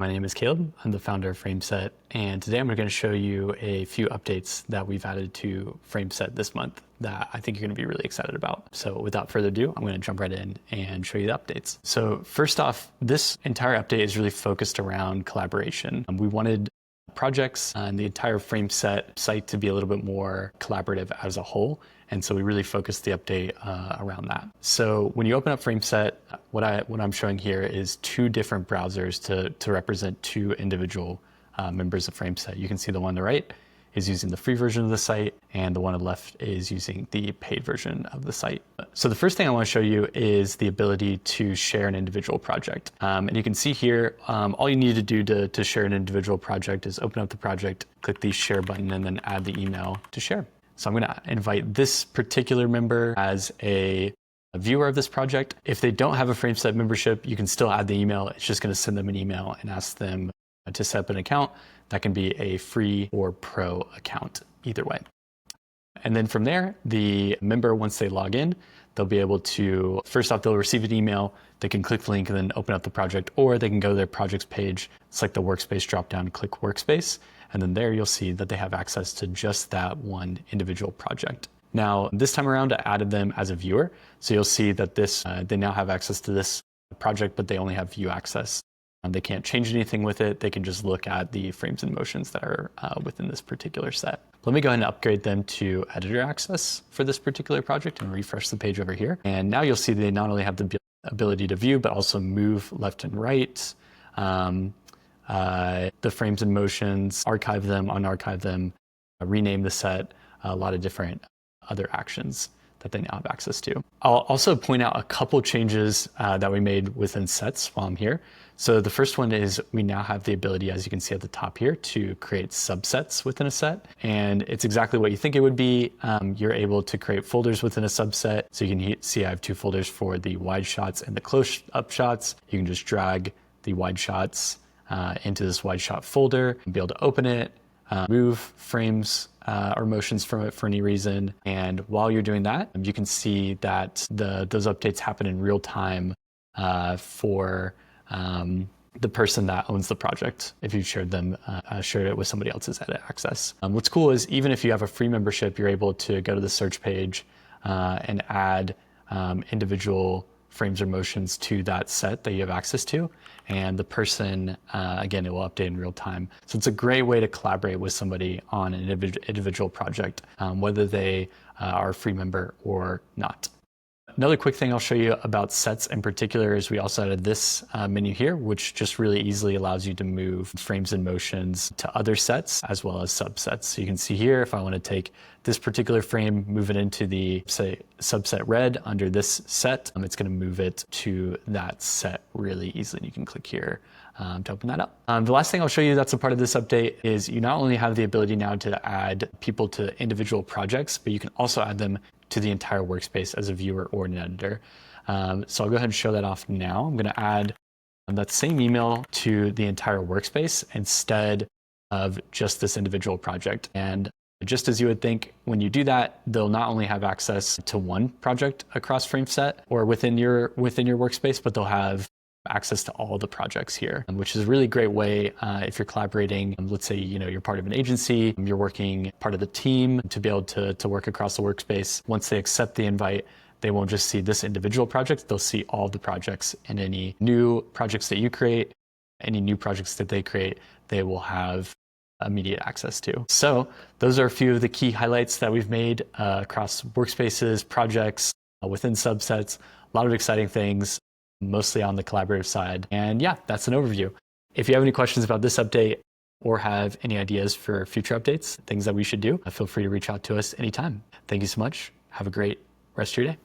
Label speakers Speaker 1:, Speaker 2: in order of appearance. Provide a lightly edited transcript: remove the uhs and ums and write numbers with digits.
Speaker 1: My name is Caleb. I'm the founder of FrameSet, and today I'm going to show you a few updates that we've added to FrameSet this month that I think you're going to be really excited about. So without further ado, I'm going to jump right in and show you the updates. So first off, this entire update is really focused around collaboration. We wanted projects and the entire FrameSet site to be a little bit more collaborative as a whole. And so we really focused the update around that. So when you open up FrameSet, what I'm showing here is two different browsers to represent two individual members of FrameSet. You can see the one on the right is using the free version of the site, and the one on the left is using the paid version of the site. So the first thing I want to show you is the ability to share an individual project. And you can see here, all you need to do to share an individual project is open up the project, click the share button, and then add the email to share. So I'm going to invite this particular member as a viewer of this project. If they don't have a FrameSet membership, you can still add the email. It's just going to send them an email and ask them to set up an account. That can be a free or pro account, either way. And then from there, the member, once they log in, they'll be able to, first off, they'll receive an email. They can click the link and then open up the project, or they can go to their projects page, select the Workspace dropdown, click Workspace, and then there you'll see that they have access to just that one individual project. Now, this time around, I added them as a viewer. So you'll see that they now have access to this project, but they only have view access. They can't change anything with it. They can just look at the frames and motions that are within this particular set. Let me go ahead and upgrade them to editor access for this particular project and refresh the page over here. And now you'll see they not only have the ability to view, but also move left and right, the frames and motions, archive them, unarchive them, rename the set, a lot of different other actions that they now have access to. I'll also point out a couple changes that we made within sets while I'm here. So the first one is we now have the ability, as you can see at the top here, to create subsets within a set. And it's exactly what you think it would be. You're able to create folders within a subset. So you can see I have two folders for the wide shots and the close up shots. You can just drag the wide shots into this wide shot folder and be able to open it, move frames or motions from it for any reason. And while you're doing that, you can see that those updates happen in real time for the person that owns the project if you shared it with somebody else's edit access. What's cool is even if you have a free membership, you're able to go to the search page and add individual frames or motions to that set that you have access to. And the person, again, it will update in real time. So it's a great way to collaborate with somebody on an individual project, whether they are a free member or not. Another quick thing I'll show you about sets in particular is we also added this menu here, which just really easily allows you to move frames and motions to other sets as well as subsets. So you can see here, if I want to take this particular frame, move it into the, say, subset red under this set, it's going to move it to that set really easily. You can click here to open that up. The last thing I'll show you that's a part of this update is you not only have the ability now to add people to individual projects, but you can also add them to the entire workspace as a viewer or an editor. So I'll go ahead and show that off now. I'm going to add that same email to the entire workspace instead of just this individual project. And just as you would think, when you do that, they'll not only have access to one project across FrameSet or within your workspace, but they'll have access to all the projects here, which is a really great way if you're collaborating. Let's say you're part of an agency, you're working part of the team to be able to work across the workspace. Once they accept the invite, they won't just see this individual project, they'll see all the projects, and any new projects that you create, any new projects that they create, they will have immediate access to. So those are a few of the key highlights that we've made across workspaces, projects, within subsets, a lot of exciting things, mostly on the collaborative side. And yeah, that's an overview. If you have any questions about this update or have any ideas for future updates, things that we should do, feel free to reach out to us anytime. Thank you so much. Have a great rest of your day.